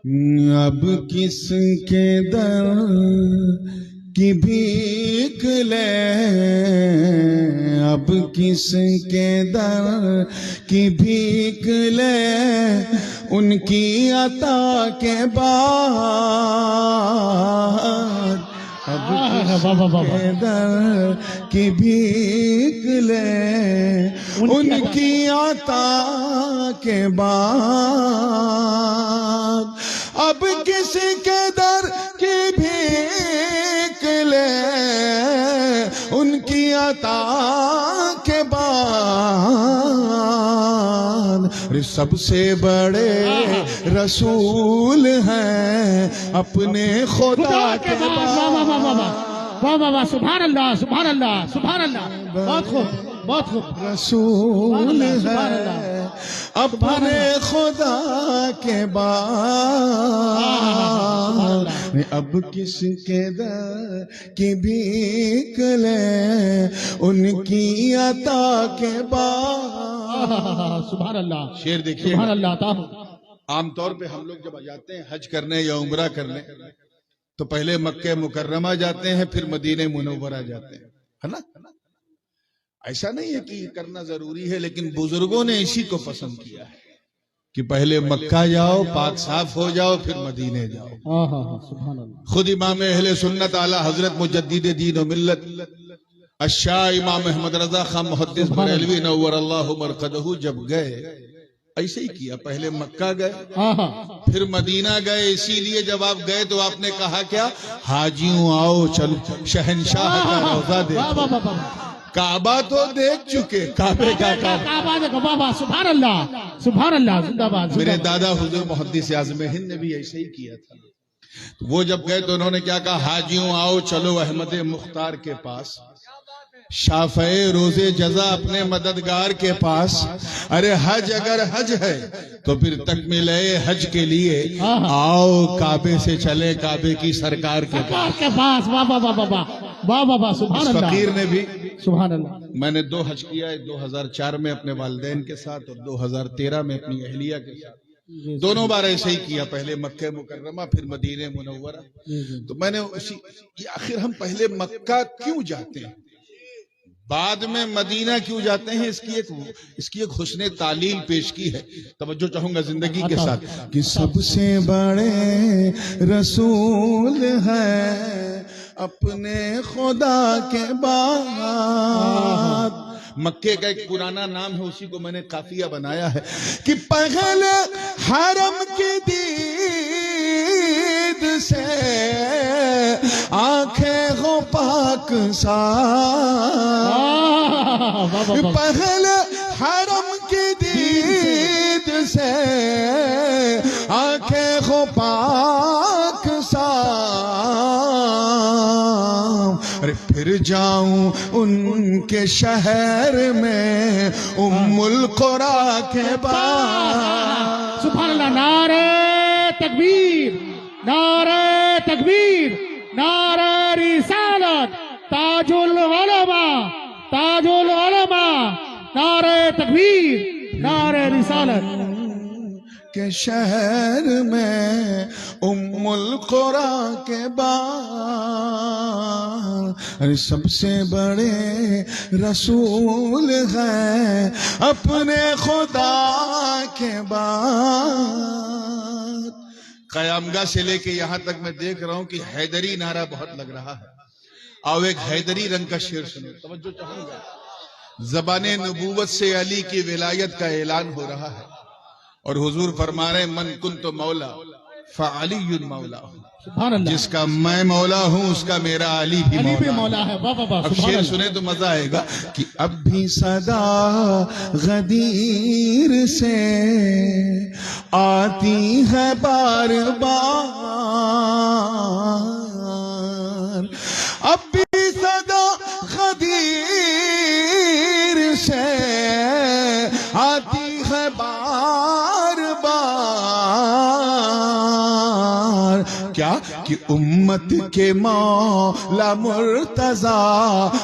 अब किसके दर की भीख ले, अब किसके दर की भीख ले, उनकी अता के बाद। अब किसके दर की भीख ले, उनकी अता के बाद। अब किसके दर की भीख ले, उनकी अता के बाद। सबसे बड़े रसूल हैं अपने खुदा के बाद। वाह वाह वाह, सुभान अल्लाह सुभान अल्लाह सुभान अल्लाह। बहुत खूब बहुत खूब। रसूल है अपने खुदा के बाद। अब किसके दर की भीख ले, उनकी अता के बाद। सुभान अल्लाह। शेर देखिए, सुभान अल्लाह। आमतौर पे हम लोग जब जाते हैं हज करने या उम्रा करने, तो पहले मक्के मुकर्रमा जाते हैं, फिर मदीने मुनव्वरा जाते हैं, है ना। ऐसा नहीं है कि करना जरूरी है, लेकिन बुजुर्गों ने इसी को पसंद किया है कि पहले मक्का जाओ, पाक साफ हो जाओ, फिर मदीने जाओ। सुभान अल्लाह। खुद इमाम अहले सुन्नत आला हजरत मुजद्दिद दीन व मिल्लत अशाह इमाम अहमद रजा खान मुहद्दिस बरेलवी नव्वर अल्लाहु मरकदहू जब गए, ऐसे ही किया। पहले मक्का गए, फिर मदीना गए। इसीलिए जब आप गए तो आपने कहा क्या, हाजियों आओ चलो शहनशाह का रोजा देखो। काबा तो देख चुके, काबे का काबा देखो। बाबा सुभान अल्लाह सुभान अल्लाह। जिंदाबाद। मेरे दादा हुजूर मुहद्दिस आज़म हिंद ने भी ऐसे ही किया था। तो वो जब गए तो उन्होंने क्या कहा, हाजियों आओ चलो अहमद मुख्तार के पास, शाफ़े रोजे जजा अपने मददगार के पास। अरे हज अगर हज है तो फिर तकमीले हज के लिए आओ काबे से चले, काबे की सरकार के पास। वाह वाह वाह वाह वाह वाह वाह। सुभान अल्लाह। फकीर ने भी सुभान अल्लाह। मैंने 2 हज किया है, 2004 में अपने वालिदैन के साथ और 2013 में अपनी अहलिया के साथ। दोनों बार ऐसे ही किया, पहले मक्के मुकर्रमा फिर मदीने मुनव्वरा। तो मैंने उसी आखिर हम पहले मक्का क्यों जाते हैं, बाद में मदीना क्यों जाते हैं, इसकी एक हुस्ने तालील पेश की है। तवज्जो चाहूंगा जिंदगी के साथ कि सबसे बड़े रसूल है अपने खुदा के बाद। मक्के का एक पुराना नाम है, उसी को मैंने काफिया बनाया है कि पहले हरम की दीद से आंखें हो पाक साफ। पहले हरम की दीद से आंखें हो पाक साफ। अरे फिर जाऊं उनके शहर में उम्मुल कुरा के बाद। सुभान अल्लाह। नारे तकबीर नारे तकबीर नारे रिसालत, ताजुल उलमा ताजुल उलमा। नारे तकबीर नारे रिसालत। के शहर में उम्मुल कुरा के बाद। अरे सबसे बड़े रसूल हैं अपने खुदा के बाद। कयामगाह से लेके यहाँ तक मैं देख रहा हूँ कि हैदरी नारा बहुत लग रहा है। आओ एक हैदरी रंग का शेर सुनो, तवज्जो चाहूंगा। ज़बाने नबूवत से अली की विलायत का ऐलान हो रहा है और हुजूर फरमा रहे मन कुन तो मौला फ़अलियुन मौला। जिसका मैं मौला हूँ उसका मेरा अली भी मौला है। अब शेर सुने तो मजा आएगा कि अब भी सदा गदीर से आती है बार बार। अब भी सदा गदीर से आती है बार बार। क्या कि उम्मत के मौला मुर्तजा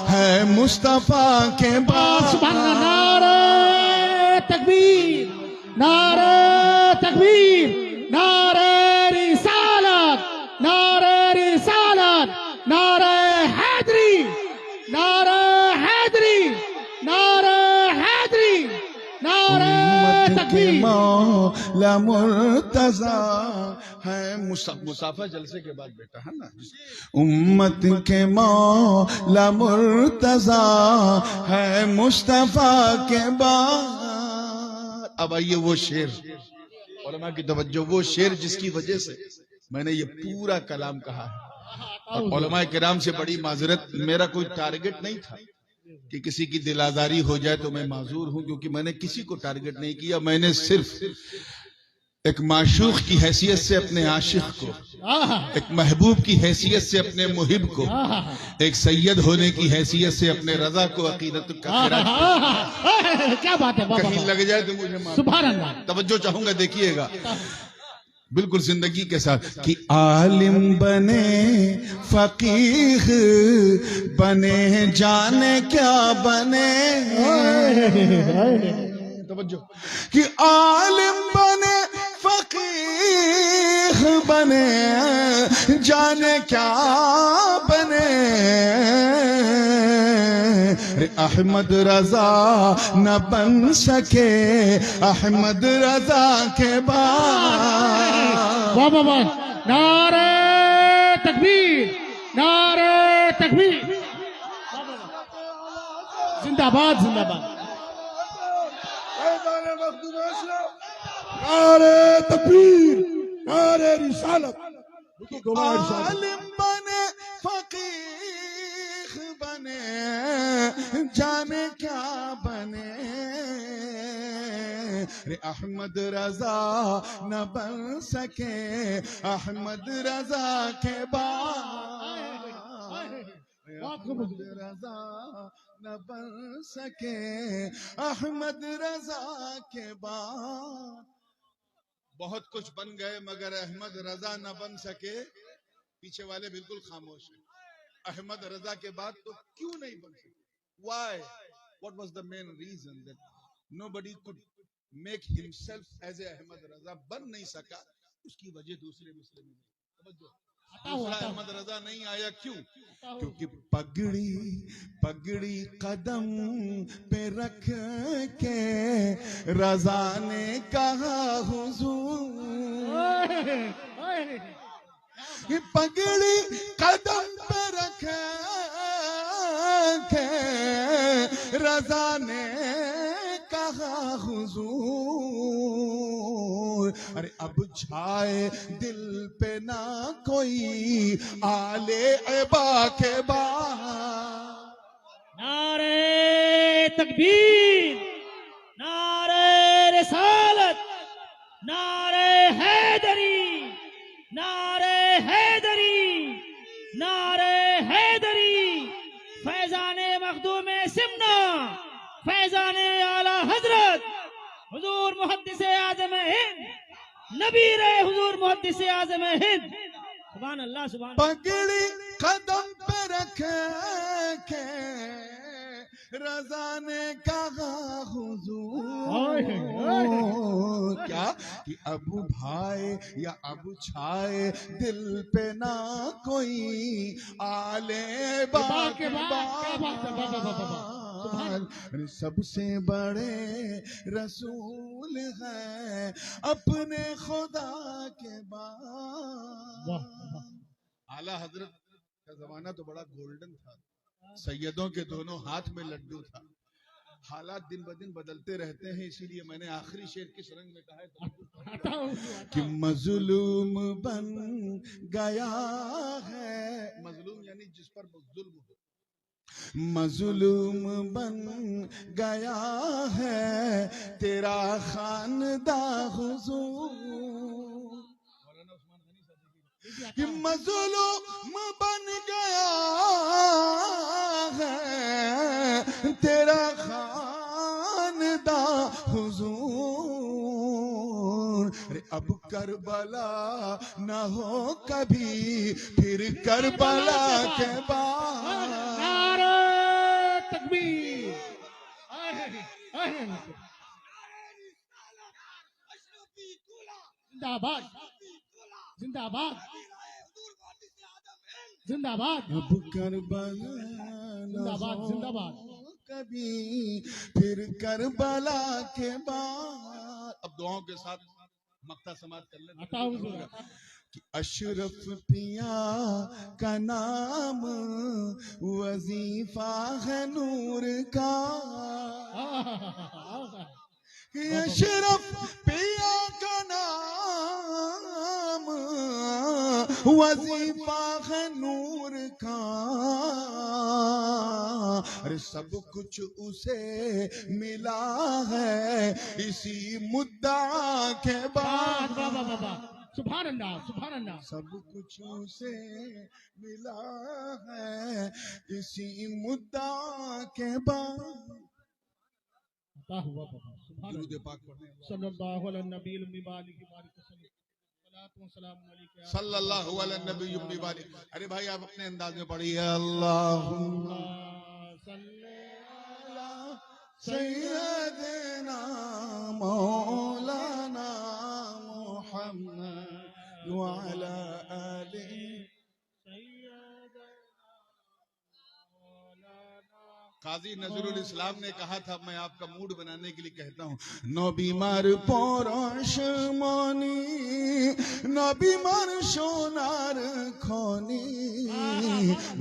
है मुस्तफा के पास। नारे तकबीर नारे तकबीर नारे मौला मुर्तजा है। मुसाफा जलसे के बाद बेटा है ना, उम्मत के मौला मुर्तजा है मुस्तफा के बाद। अब आइए वो शेर, उलमा की तवज्जो, वो शेर जिसकी वजह से मैंने ये पूरा कलाम कहा है। और उलमा किराम से बड़ी माजरत, मेरा कोई टारगेट नहीं था कि किसी की दिल आजारी हो जाए तो मैं माजूर हूं, क्योंकि मैंने किसी को टारगेट नहीं किया। मैंने सिर्फ एक माशूक की हैसियत से अपने आशिक को, एक महबूब की हैसियत से अपने मुहिब को, एक सैयद होने की हैसियत से अपने रजा को अकीदत का क्या बात है, कहीं लग जाए तो मुझे सुभान अल्लाह। तवज्जो चाहूंगा, देखिएगा बिल्कुल जिंदगी के साथ कि आलिम बने फकीह बने जाने क्या बने, तवज्जो कि आलिम बने फकीह बने जाने क्या बने। अहमद रजा न बन सके अहमद रजा के बाद। वाह वाह वाह, नारे तकबीर, नारे तकबीर, जिंदाबाद जिंदाबाद। नारे तकबीर, नारे रिसालत। आलिम बने फकीह बने जाने क्या बने। अहमद रजा न बन सके अहमद रजा के बाद। अहमद रजा न बन सके अहमद रजा के बाद। बहुत कुछ बन गए मगर अहमद रजा न बन सके। पीछे वाले बिल्कुल खामोश हैं। अहमद रजा के बाद तो क्यों नहीं बन सके? Why? What was the main reason that nobody could make himself as a Ahmad रजा? बन नहीं सका, उसकी वजह दूसरे मुस्लिम में। दूसरा अहमद रजा नहीं आया, क्यों? क्योंकि पगड़ी पगड़ी कदम पे रख के रजा ने कहा हुजूर। ये पगड़ी कदम पे रख के रजा ने कहा हुजूर। अरे अब छाए दिल पे ना कोई आले एबा के बाद। नारे तकबीर, नारे रिसालत, नारे हैदरी, नारे हैदरी, नारे हैदरी। फैजाने मखदूम सिमना, फैजाने आला हजरत हुजूर मुहद्दिस आज़म हिंद, नबी रहे हुजूर मुहद्दिस आज़म हिंद। सुभान अल्लाह, सुभान। पगड़ी कदम पे रख के रजा ने कहा हुजूर। क्या कि अबू भाई या अबू छाए दिल पे ना कोई आले बाके सबसे बड़े रसूल हैं अपने खुदा के बाद। आला हजरत का जमाना तो बड़ा गोल्डन था, सैयदों के दोनों हाथ में लड्डू था। हालात दिन ब दिन बदलते रहते हैं, इसीलिए मैंने आखिरी शेर किस रंग में कहा है कि मजलूम बन गया है। मजलूम यानी जिस पर जुल्म हो, मजलूम बन गया है तेरा खानदा हुजूर। कि मजलूम बन गया है तेरा खानदा हुजूर। अरे अब करबला न हो कभी फिर करबला के बाद। नारे तकबीर, जिंदाबाद जिंदाबाद जिंदाबाद। अब करबला जिंदाबाद जिंदाबाद। कभी फिर करबला के बाद। अब दुआओं के साथ मक्ता समाज कर ले अता हुजूर कि अशरफ पिया का नाम वजीफा है नूर का, कि अशरफ पिया का नाम वजीफा है नूर का, अरे सब कुछ उसे मिला है इसी मुद्दा के बाद। बाबा बाबा सुभान अल्लाह सुभान अल्लाह। सब कुछ उसे मिला है इसी मुद्दा के बाद। अता हुआ बाबा सुभान दुरूद अल्लाह। पाक पढ़ने सल्लल्लाहु अलैहि नबील मुबारक बारिक वसल्लम सलातु व सलाम अलैका या सल्लल्लाहु अलैहि नबी वाली। अरे भाई आप अपने अंदाज में पढ़िए अल्लाहुम्मा सल्ले अला सय्यदना मौलाना मुहम्मद व अला आलिहि। काजी नजरुल इस्लाम ने कहा था, मैं आपका मूड बनाने के लिए कहता हूँ, नबीमार পরশ মনি নবীমার সোনার খনি,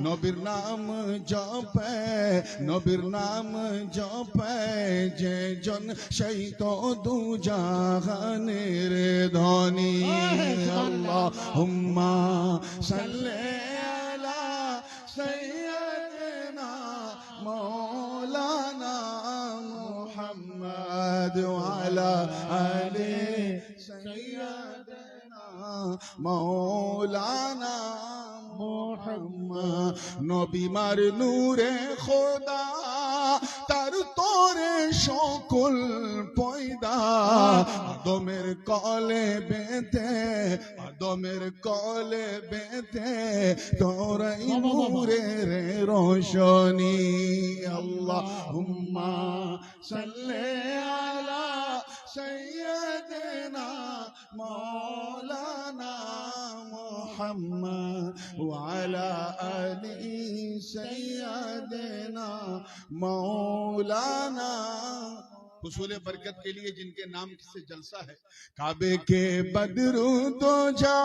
নবীর নাম জপে নবীর নাম জপে যে জন সেই তো দু জাহানের ধনী। আল্লাহুম্মা সাল্লি আলা সৈয়দনা मौलाना मुहम्मद वाला अली सैयदना मौलाना मुहम्मद। নবীমার নূরে খোদা তার তোরে সকল পয়দা, আদমের কলে বেঁধে আদমের কলে বেঁধে তোরাই নূরের রোশনী। আল্লাহুম্মা সাল্লি আলা সৈয়দনা মৌলানা মুহাম্মদ ওয়া আলা আলি सैयदना मौलाना। हुसूल बरकत के लिए जिनके नाम से जलसा है, काबे के बदरू तो जा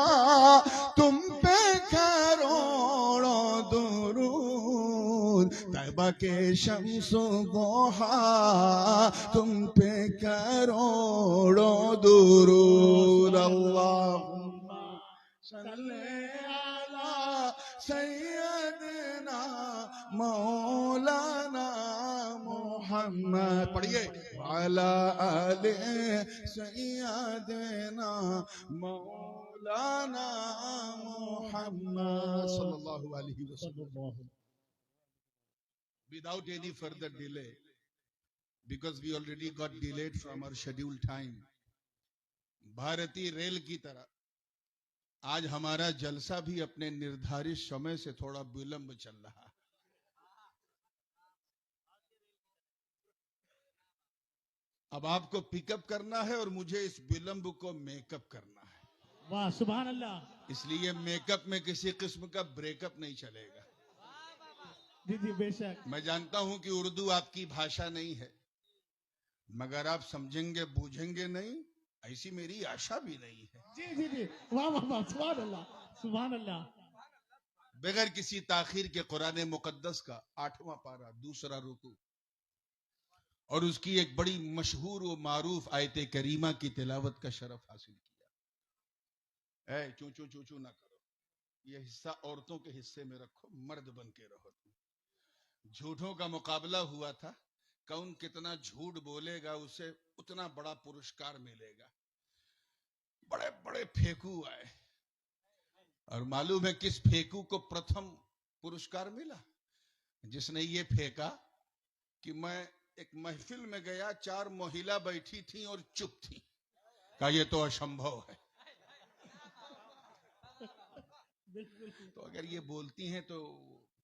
तुम पे करोड़ों दुरूद, तैबा के शम्सो दोहा तुम पे करोड़ों दुरूद। अल्लाहुम्मा सल्ली अला सैयदना मौलाना मुहम्मद। पढ़िए वाला आले सैयदना मौलाना मुहम्मद सल्लल्लाहु अलैहि वसल्लम। Without any further delay, because we already got delayed from our scheduled time, भारतीय रेल की तरह आज हमारा जलसा भी अपने निर्धारित समय से थोड़ा विलंब चल रहा है। अब आपको पिकअप करना है और मुझे इस विलंब को मेकअप करना है। वाह सुभान अल्लाह। इसलिए मेकअप में किसी किस्म का ब्रेकअप नहीं चलेगा। जी जी बेशक। मैं जानता हूं कि उर्दू आपकी भाषा नहीं है, मगर आप समझेंगे बूझेंगे नहीं, ऐसी मेरी आशा भी नहीं है। जी जी जी वाह वाह वाह सुभान अल्लाह सुभान अल्लाह। बगैर किसी ताखीर के कुरान मुकद्दस का 8वां पारा, दूसरा रुकू और उसकी एक बड़ी मशहूर व मारूफ आयत करीमा की तिलावत का शरफ हासिल किया। ऐ चू चू चू चू ना करो, ये हिस्सा औरतों के हिस्से में रखो, मर्द बन के रहो। झूठों का मुकाबला हुआ था, कौन कितना झूठ बोलेगा उसे उतना बड़ा पुरस्कार मिलेगा। बड़े बड़े फेंकू आए और मालूम है किस फेंकू को प्रथम पुरस्कार मिला? जिसने ये फेंका कि मैं एक महफिल में गया, 4 महिला बैठी थी और चुप थी, कहा ये तो असंभव है। तो अगर ये बोलती हैं तो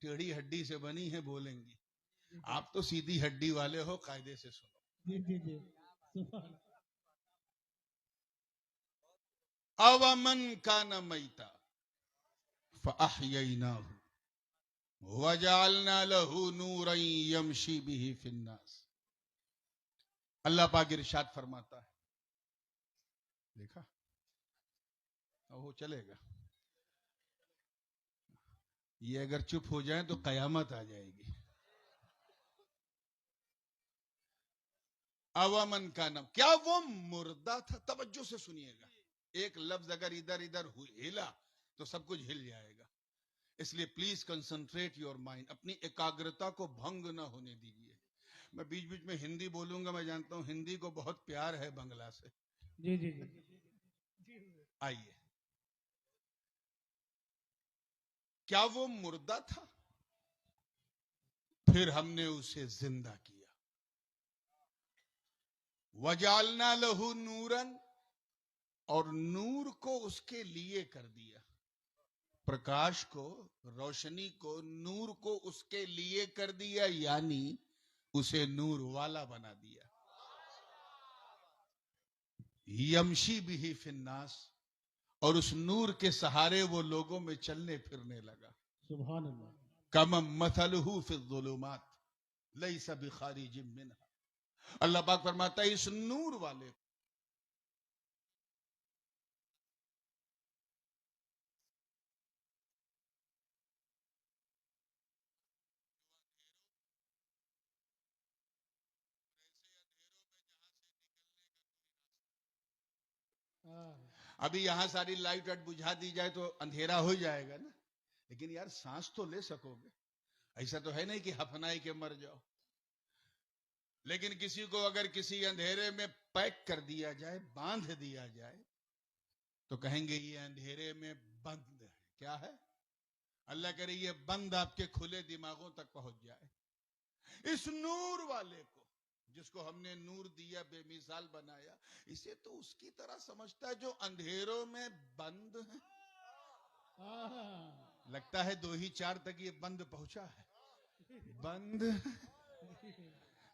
टेढ़ी हड्डी से बनी है, बोलेंगी। आप तो सीधी हड्डी वाले हो, कायदे से सुनो। जी जी जी सुभान। अवमन कान मैता फअहयैनाहु वजअलना लहू नूरन यमशी बिही फिन्नास। अल्लाह पाक इरशाद फरमाता है, देखा वो चलेगा। ये अगर चुप हो जाए तो कयामत आ जाएगी। अवमन का नाम, क्या वो मुर्दा था? तवज्जो से सुनिएगा, एक लफ्ज अगर इधर इधर हिला तो सब कुछ हिल जाएगा। इसलिए प्लीज कंसंट्रेट योर माइंड, अपनी एकाग्रता को भंग ना होने दीजिए। मैं बीच बीच में हिंदी बोलूंगा, मैं जानता हूं हिंदी को बहुत प्यार है बंगला से। जी जी जी। आइए, क्या वो मुर्दा था? फिर हमने उसे जिंदा किया। वजालना लहू नूरन, और नूर को उसके लिए कर दिया, प्रकाश को, रोशनी को, नूर को उसके लिए कर दिया, यानी उसे नूर वाला बना दिया। यमशी बिही फिन्नास, और उस नूर के सहारे वो लोगों में चलने फिरने लगा। सुभान अल्लाह। कम मथलहू फिज़्ज़ुलुमात लैसा बिखारिजिम मिनहा। अल्लाह पाक फरमाता है इस नूर वाले को, अभी यहां सारी लाइट वाइट बुझा दी जाए तो अंधेरा हो जाएगा ना, लेकिन यार सांस तो ले सकोगे। ऐसा तो है नहीं कि हफनाई के मर जाओ। लेकिन किसी को अगर किसी अंधेरे में पैक कर दिया जाए, बांध दिया जाए, तो कहेंगे ये अंधेरे में बंद है। क्या है? अल्लाह करे ये बंद आपके खुले दिमागों तक पहुंच जाए। इस नूर वाले को, जिसको हमने नूर दिया, बेमिसाल बनाया, इसे तो उसकी तरह समझता है जो अंधेरों में बंद है। लगता है 2 ही 4 तक ये बंद पहुंचा है, बंद।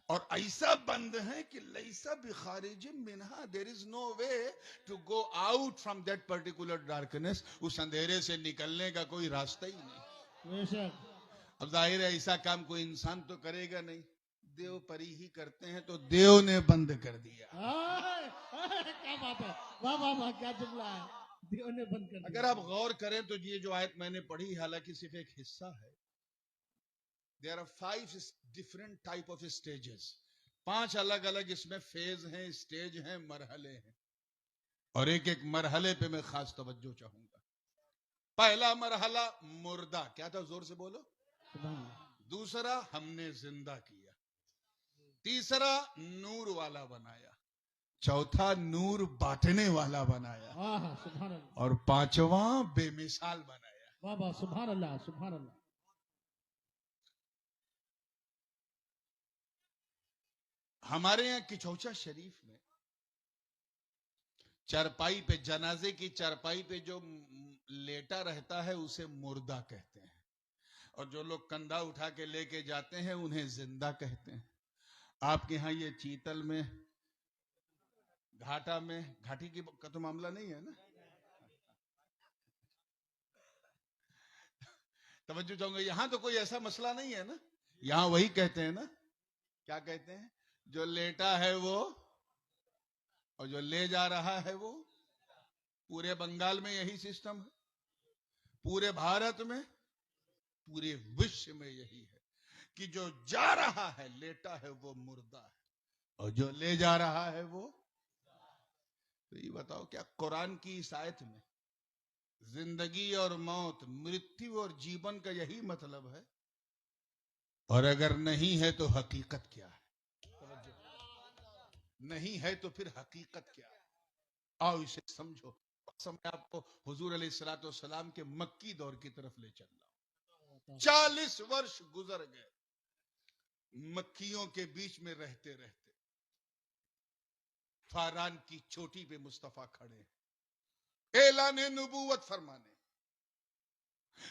और ऐसा बंद है कि लैसा बिखारिजिम मिनहा, there is no way to go out from that particular darkness. उस अंधेरे से निकलने का कोई रास्ता ही नहीं। अब जाहिर है ऐसा काम कोई इंसान तो करेगा नहीं, देव परी ही करते हैं, तो देव ने बंद कर दिया। क्या बात है, वाह वाह वाह, क्या जुमला है, देव ने बंद कर दिया। अगर आप गौर करें तो ये जो आयत मैंने पढ़ी, हालांकि सिर्फ एक हिस्सा है, there are 5 different type of stages. 5 अलग अलग इसमें फेज हैं, स्टेज हैं, मरहले हैं, और एक एक मरहले पे मैं खास तवज्जो चाहूंगा। पहला मरहला मुर्दा, क्या था? जोर से बोलो। दूसरा हमने जिंदा किया। तीसरा नूर वाला बनाया। चौथा नूर बांटने वाला बनाया। सुभान अल्लाह। और पांचवा बेमिसाल बनाया। वाह वाह, सुभान अल्लाह, सुभान अल्लाह। हमारे यहाँ किचौचा शरीफ में चारपाई पे, जनाजे की चारपाई पे जो लेटा रहता है उसे मुर्दा कहते हैं, और जो लोग कंधा उठा के लेके जाते हैं उन्हें जिंदा कहते हैं। आपके यहाँ ये चीतल में, घाटा में, घाटी की का तो मामला नहीं है ना? तवज्जो चाहूंगा, यहां तो कोई ऐसा मसला नहीं है ना? यहां वही कहते हैं ना, क्या कहते हैं? जो लेटा है वो, और जो ले जा रहा है वो। पूरे बंगाल में यही सिस्टम है, पूरे भारत में, पूरे विश्व में यही है कि जो जा रहा है, लेटा है, वो मुर्दा है, और जो ले जा रहा है वो। तो ये बताओ, क्या कुरान की इस आयत में जिंदगी और मौत, मृत्यु और जीवन का यही मतलब है? और अगर नहीं है तो हकीकत क्या है? नहीं है तो फिर हकीकत क्या है? आओ इसे समझो। मैं आपको हुजूर अलैहिस्सलाम के मक्की दौर की तरफ ले चल रहा हूं। 40 वर्ष गुजर गए मक्कियों के बीच में रहते रहते। फारान की चोटी पे मुस्तफा खड़े हैं, ऐलान नबूवत फरमाने।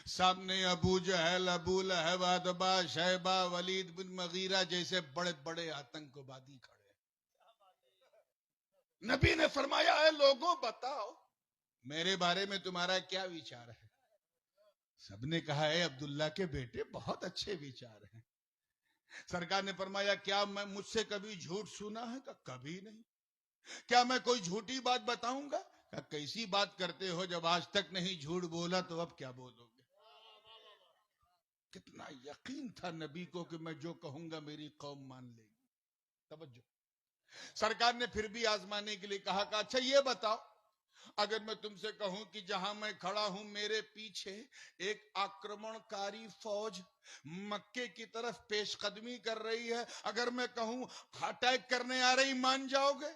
सामने अबू जहल, अबू लहब, अतबा, शैबा, वलीद बिन मगीरा जैसे बड़े बड़े आतंकवादी खड़े। नबी ने फरमाया, है लोगों बताओ मेरे बारे में तुम्हारा क्या विचार है? सबने कहा है अब्दुल्ला के बेटे बहुत अच्छे विचार हैं। सरकार ने फरमाया, क्या मैं मुझसे कभी झूठ सुना है? का कभी नहीं। क्या मैं कोई झूठी बात बताऊंगा? कहा, कैसी बात करते हो, जब आज तक नहीं झूठ बोला तो अब क्या बोलोगे। कितना यकीन था नबी को कि मैं जो कहूंगा मेरी कौम मान लेगी। तवज्जो। सरकार ने फिर भी आजमाने के लिए कहा कि अच्छा ये बताओ, अगर मैं तुमसे कहूं कि जहां मैं खड़ा हूं मेरे पीछे एक आक्रमणकारी फौज मक्के की तरफ पेशकदमी कर रही है, अगर मैं कहूं अटैक करने आ रही, मान जाओगे।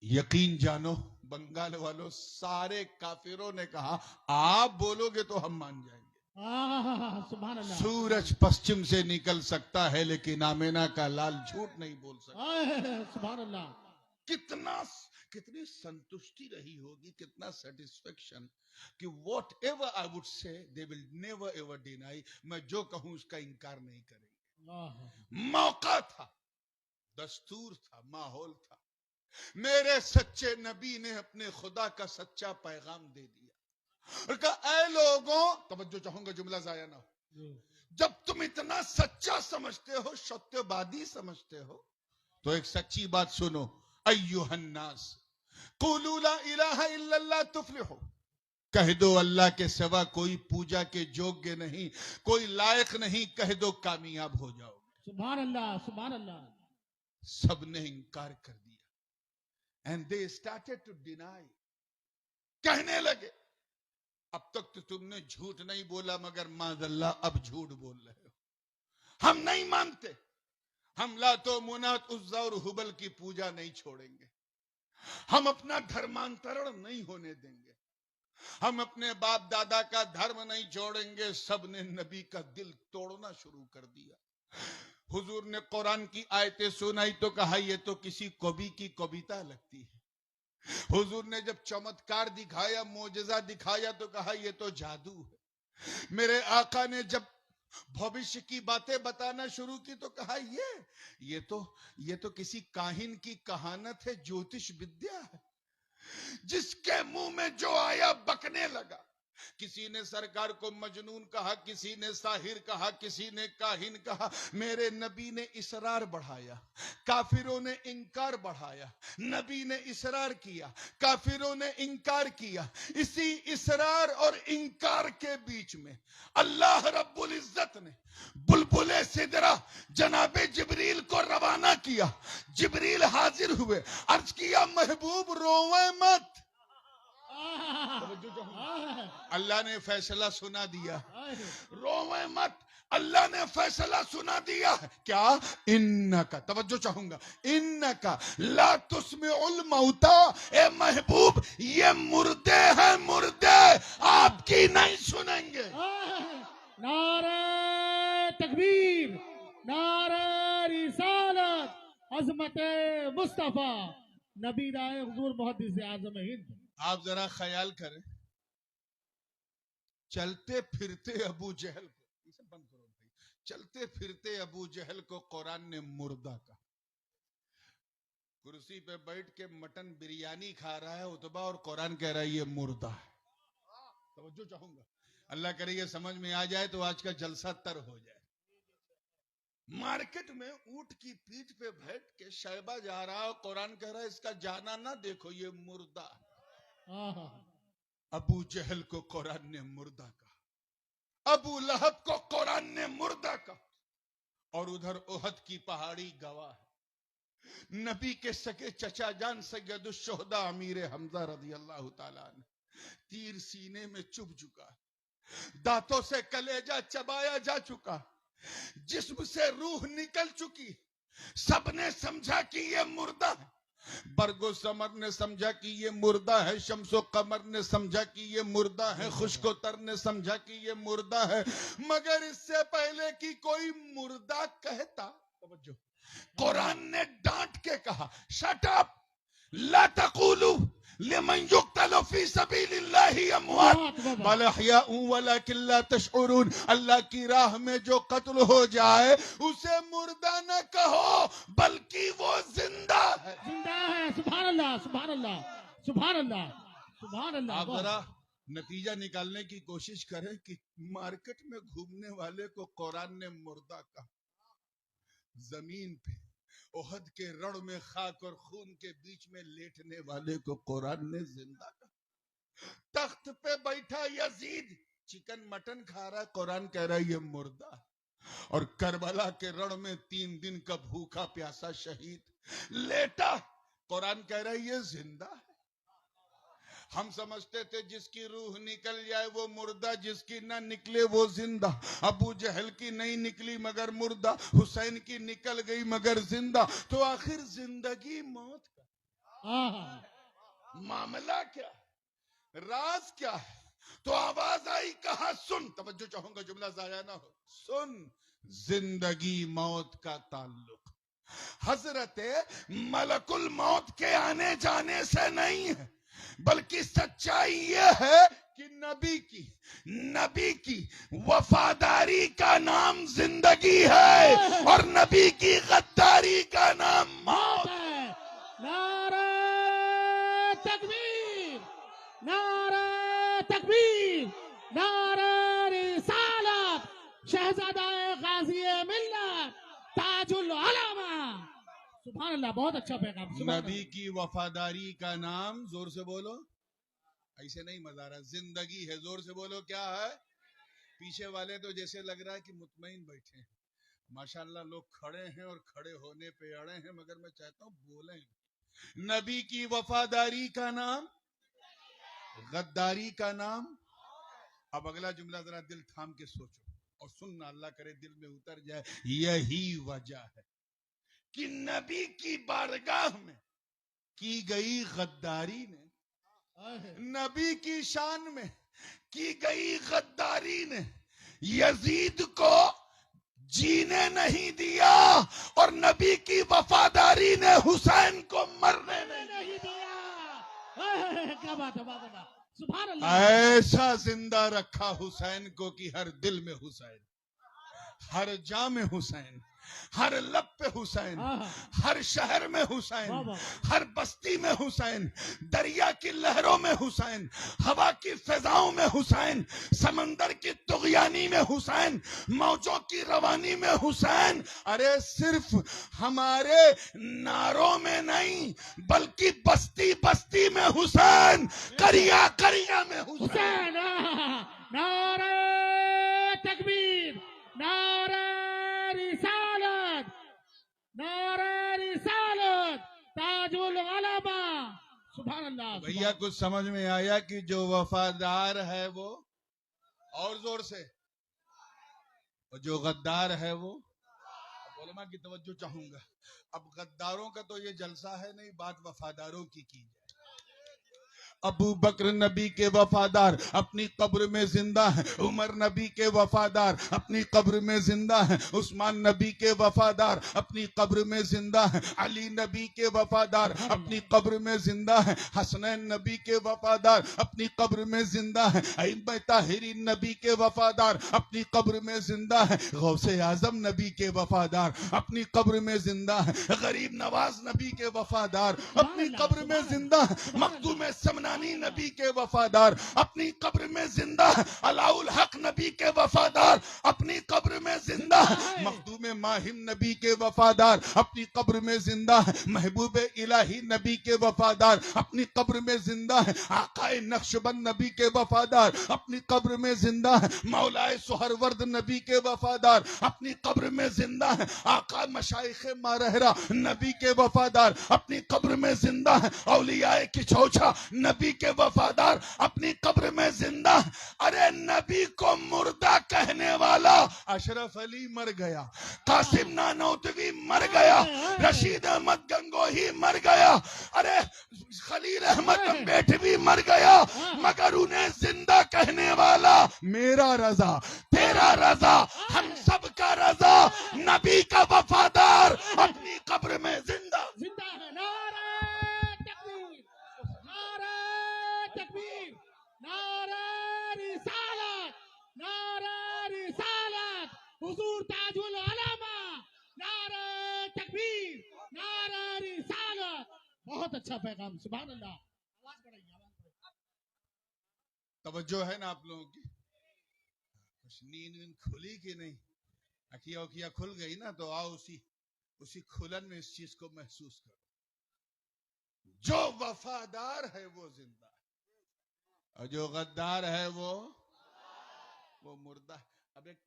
यकीन जानो बंगाल वालों, सारे काफिरों ने कहा आप बोलोगे तो हम मान जाएंगे। सुभान अल्लाह। सूरज पश्चिम से निकल सकता है लेकिन आमेना का लाल झूठ नहीं बोल सकता। सुभान अल्लाह। कितनी संतुष्टि रही होगी, कितना सेटिस्फेक्शन कि what ever I would say they will never ever deny, मैं जो कहूं उसका इनकार नहीं करेंगे। मौका था, दस्तूर था, माहौल था। मेरे सच्चे नबी ने अपने खुदा का सच्चा पैगाम दे दिया और कहा ऐ लोगों, तवज्जो चाहूंगा जुमला जाया ना हो, जब तुम इतना सच्चा समझते हो, सत्यवादी समझते हो, तो एक सच्ची बात सुनो। अय्युहन्नास कुलू ला इलाहा इल्लल्लाह तुफ्लिहू, कह दो अल्लाह के सिवा कोई पूजा के योग्य नहीं, कोई लायक नहीं, कह दो कामयाब हो जाओगे। सुभान अल्लाह, सुभान अल्लाह। सबने इनकार कर दिया। And they started to deny, कहने लगे अब तक तो तुमने झूठ नहीं बोला, मगर माज़अल्लाह अब झूठ बोल रहे हो, हम नहीं मानते, हम लातो मुनात उज़्ज़ा और हुबल की पूजा नहीं छोड़ेंगे, हम अपना धर्मांतरण नहीं होने देंगे, हम अपने बाप दादा का धर्म नहीं छोड़ेंगे। सबने नबी का दिल तोड़ना शुरू कर दिया। हुजूर ने कुरान की आयतें सुनाई तो कहा ये तो किसी कवि की कविता लगती है। हुजूर ने जब चमत्कार दिखाया, मोजज़ा दिखाया तो कहा ये तो जादू है। मेरे आका ने जब भविष्य की बातें बताना शुरू की तो कहा ये तो किसी काहिन की कहानत है, ज्योतिष विद्या है। जिसके मुंह में जो आया बकने लगा। किसी ने सरकार को मजनून कहा, किसी ने साहिर कहा, किसी ने काहिन कहा। मेरे नबी ने इसरार बढ़ाया, काफिरों ने इंकार बढ़ाया। नबी ने इसरार किया, काफिरों ने इंकार किया। इसी इसरार और इंकार के बीच में अल्लाह रब्बुल इज्जत ने बुलबुले सिदरा जनाबे जिब्रील को रवाना किया। जिब्रील हाजिर हुए, अर्ज किया महबूब रोवे मत। अल्लाह ने फैसला सुना दिया, रोवे मत। अल्लाह ने फैसला सुना दिया। क्या? इन्नका, तवज्जो चाहूंगा, इन्नका ला तुस्मिउल मौता, ए महबूब ये मुर्दे हैं, मुर्दे आपकी नहीं सुनेंगे। नारे तकबीर, नारे रिसालत, अज़मते मुस्तफा, नबी राय हुजूर मुहद्दिस आज़म हिंद। आप जरा ख्याल करें, चलते फिरते अबू जहल को, इसे बंद करो भाई, चलते फिरते अबू जहल को कुरान ने मुर्दा कहा। कुर्सी पे बैठ के मटन बिरयानी खा रहा है उतबा और कुरान कह रहा है ये मुर्दा है। तवज्जो चाहूंगा, अल्लाह करे ये समझ में आ जाए तो आज का जलसा तर हो जाए। मार्केट में ऊंट की पीठ पे बैठ के शैबा जा रहा है, कुरान कह रहा है इसका जाना ना देखो ये मुर्दा है। अबू जहल को कुरान ने मुर्दा कहा, अबू लहब को कुरान ने मुर्दा कहा। और उधर उहद की पहाड़ी गवाह है। नबी के सके चचा जान सैयदुश शुहदा अमीर हमजा रज़ी अल्लाह तआला अन्हु, तीर सीने में चुभ चुका, दांतों से कलेजा चबाया जा चुका, जिस्म से रूह निकल चुकी। सबने समझा कि ये मुर्दा है। बरगो समर ने समझा कि ये मुर्दा है, शम्सो कमर ने समझा कि ये मुर्दा है, खुशकोतर ने समझा कि ये मुर्दा है। मगर इससे पहले कि कोई मुर्दा कहता, कुरान ने डांट के कहा, शट अप, ला तक़ूलू लिमन युक़्तलु फ़ी सबीलिल्लाहि अमवात बल अहयाउन वलाकिन ला तशऊरून। अल्लाह की राह में जो कत्ल हो जाए उसे मुर्दा न कहो, बल्कि वो जिंदा है। जिंदा है। सुभान अल्लाह, सुभान अल्लाह, सुभान अल्लाह, सुभान अल्लाह। आप जरा नतीजा निकालने की कोशिश करें कि मार्केट में घूमने वाले को कुरान ने मुर्दा कहा, जमीन पे ओहद के रण में खाक और खून के बीच में लेटने वाले को कुरान ने जिंदा कहा। तख्त पे बैठा यजीद चिकन मटन खा रहा, कुरान कह रहा है ये मुर्दा। और करबला के रण में 3 दिन का भूखा प्यासा शहीद लेटा, कुरान कह रहा है ये जिंदा है। हम समझते थे जिसकी रूह निकल जाए वो मुर्दा, जिसकी ना निकले वो जिंदा। अबू जहल की नहीं निकली मगर मुर्दा, हुसैन की निकल गई मगर जिंदा। तो आखिर जिंदगी मौत का मामला क्या, राज क्या है? तो आवाज आई, कहा सुन, तवज्जो चाहूंगा जुमला जाया ना हो, सुन, जिंदगी मौत का ताल्लुक हजरत मलकुल मौत के आने जाने से नहीं है, बल्कि सच्चाई यह है कि नबी की वफादारी का नाम जिंदगी है और नबी की गद्दारी का नाम मौत है। नारा तकबीर, नारा तकबीर, नारा रिसालत, शहजादा गाज़ी मिल्लत, ताजुल उलमा। सुभान अल्लाह, बहुत अच्छा पैगाम। नबी की वफादारी का नाम, जोर से बोलो, ऐसे नहीं मजा रहा, जिंदगी है, जोर से बोलो क्या है। पीछे वाले तो जैसे लग रहा है कि मुतमईन बैठे हैं, माशाल्लाह लोग खड़े हैं और खड़े होने पे अड़े हैं, मगर मैं चाहता हूं बोलें। नबी की वफादारी का नाम, गद्दारी का नाम। अब अगला जुमला जरा दिल थाम के सोचो और सुनना, अल्लाह करे दिल में उतर जाए। यही वजह है कि नबी की बारगाह में की गई गद्दारी ने, नबी की शान में की गई गद्दारी ने यजीद को जीने नहीं दिया और नबी की वफादारी ने हुसैन को मरने नहीं दिया। क्या बात है, बात है, सुभान अल्लाह। ऐसा जिंदा रखा हुसैन को कि हर दिल में हुसैन, हर जा में हुसैन, हर लब पे हुसैन, हर शहर में हुसैन, हर बस्ती में हुसैन, दरिया की लहरों में हुसैन, हवा की फिजाओं में हुसैन, समंदर की तुगयानी में हुसैन, मौजों की रवानी में हुसैन। अरे सिर्फ हमारे नारों में नहीं, बल्कि बस्ती बस्ती में हुसैन, करिया करिया में हुसैन। नारे तकबीर, नारे रिसालत, नारे रिसालत, ताजुल उलमा। सुभान अल्लाह। भैया कुछ समझ में आया कि जो वफादार है वो, और जोर से, और जो गद्दार है वो। उलमा की तवज्जो चाहूंगा। अब गद्दारों का तो ये जलसा है नहीं, बात वफादारों की जाए। अबू बकर नबी के वफादार अपनी कब्र में जिंदा है, उमर नबी के वफादार अपनी कब्र में जिंदा है, उस्मान नबी के वफादार अपनी कब्र में जिंदा है, अली नबी के वफादार अपनी कब्र में जिंदा है, हसनैन नबी के वफादार अपनी कब्र में जिंदा है, अइम्मा ताहिरीन नबी के वफादार अपनी कब्र में जिंदा है, गौसे आजम नबी के वफादार अपनी कब्र में जिंदा है, गरीब नवाज नबी के वफादार अपनी कब्र में जिंदा है, मखदूम समना नबी के वफादार अपनी कब्र में जिंदा है, अलाउल हक नबी के वफादार अपनी कब्र में जिंदा है, मखदूम माहिम नबी के वफादार अपनी कब्र में जिंदा है, महबूब इलाही नबी के वफादार अपनी कब्र में जिंदा है, आकाए नक्शबंद नबी के वफादार अपनी कब्र में जिंदा है, मौलाए सुहरवर्द नबी के वफादार अपनी कब्र में जिंदा है, आका मशाइख मारहरा नबी के वफादार अपनी कब्र में जिंदा है, औलियाए की चौछा नबी के वफादार अपनी कब्र में जिंदा। अरे नबी को मुर्दा कहने वाला अशरफ अली मर गया, कासिम नानौतवी मर गया, रशीद अहमद गंगोही मर गया, अरे खलील अहमद अम्बेडवी मर गया, मगर उन्हें जिंदा कहने वाला मेरा रजा, तेरा रजा, हम सब का रजा, नबी का वफादार अपनी कब्र में जिंदा है। नारे तकबीर, नारे तकबीर, नारे रिसालत, नारे रिसालत, हुजूर ताजुल उलमा, नारे तकबीर, नारे रिसालत। बहुत अच्छा पैगाम, सुभान अल्लाह। आवाज बढ़ाइए, आवाज बढ़ाइए। तवज्जो है ना आप लोगों की? कुछ नींद खुली कि नहीं? अखिया उखिया खुल गई ना, तो आओ उसी उसी खुलन में इस चीज को महसूस करो, जो वफादार है वो जिंदा है और जो गद्दार है वो मुर्दा है। अब एक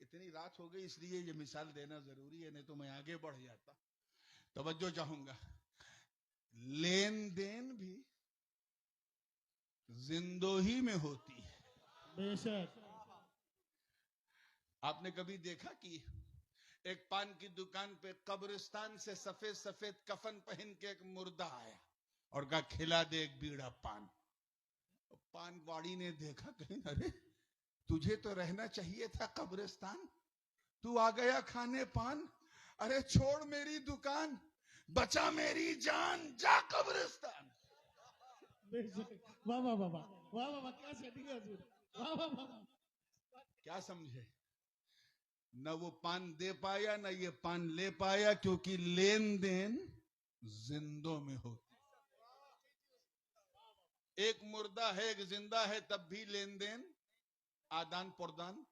इतनी रात हो गई इसलिए ये मिसाल देना जरूरी है, नहीं तो मैं आगे बढ़ जाता। तवज्जो चाहूंगा, लेन देन भी जिंदोही में होती है। बेशक। आपने कभी देखा कि एक पान की दुकान पे कब्रिस्तान से सफेद सफेद कफन पहन के एक मुर्दा आया और कहा खिला दे एक बीड़ा पान। पान वाड़ी ने देखा, कहीं अरे तुझे तो रहना चाहिए था कब्रिस्तान, तू आ गया खाने पान। अरे छोड़ मेरी दुकान, बचा मेरी जान, जा कब्रिस्तान। वाह वाह वाह वाह वाह वाह वाह, क्या सेटिंग है हुजूर, वाह वाह वाह। क्या समझे? न वो पान दे पाया न ये पान ले पाया, क्योंकि लेन देन जिंदों में होती। एक मुर्दा है एक जिंदा है तब भी लेन देन आदान प्रदान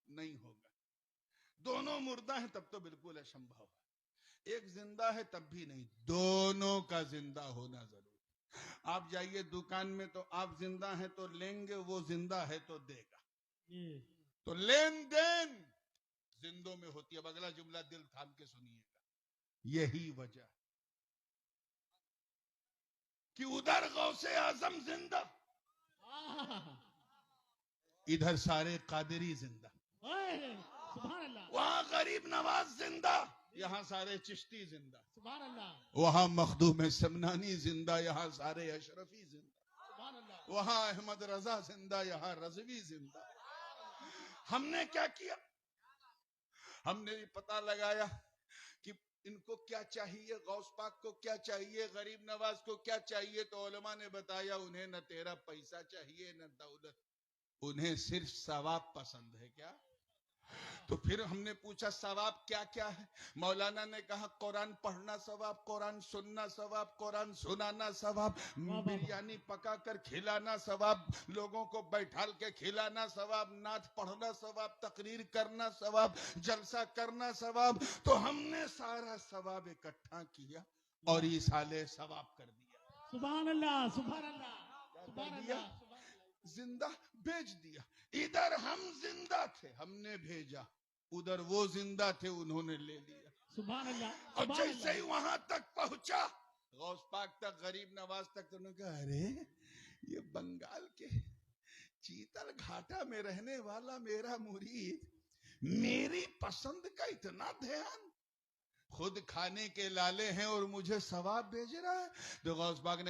नहीं होगा। दोनों मुर्दा हैं तब तो बिल्कुल असंभव है। एक जिंदा है तब भी नहीं, दोनों का जिंदा होना जरूरी। आप जाइए दुकान में तो आप जिंदा हैं तो लेंगे, वो जिंदा है तो देगा। तो लेन देन जिंदों में होती है। अब अगला जुमला दिल थाम के सुनिएगा। यही वजह कि उधर गौसे आजम जिंदा, इधर सारे कादिरी जिंदा, सुभान अल्लाह, वहां गरीब नवाज जिंदा, यहाँ सारे चिश्ती जिंदा, सुभान अल्लाह, वहां मखदूम समनानी जिंदा, यहाँ सारे अशरफी जिंदा, सुभान अल्लाह। वहां अहमद रजा जिंदा, यहाँ रजवी जिंदा। हमने क्या किया? हमने पता लगाया कि इनको क्या चाहिए, गौस पाक को क्या चाहिए, गरीब नवाज को क्या चाहिए। तो उलमा ने बताया उन्हें न तेरा पैसा चाहिए न दौलत, उन्हें सिर्फ सवाब पसंद है। क्या? तो फिर हमने पूछा सवाब क्या क्या है? मौलाना ने कहा कुरान पढ़ना सवाब, कुरान सुनना सवाब, कुरान सुनाना सवाब, बिरयानी पका कर खिलाना सवाब, लोगों को बैठाल के खिलाना सवाब, नात पढ़ना सवाब, तकरीर करना सवाब, जलसा करना सवाब। तो हमने सारा सवाब इकट्ठा किया और इसाले सवाब कर दिया। सुभान अल्लाह, सुभान अल्लाह, सुभान अल्लाह, जिंदा भेज दिया। इधर हम जिंदा थे, हमने भेजा, उधर वो जिंदा थे, उन्होंने ले लिया। सुभान अल्लाह। और जैसे ही वहां तक पहुंचा, गौस पाक तक, गरीब नवाज तक, तो उन्होंने कहा अरे ये बंगाल के चीतल घाटा में रहने वाला मेरा मुरीद, मेरी पसंद का इतना ध्यान, खुद खाने के लाले हैं और मुझे सवाब भेज रहा है। तो गौस पाक ने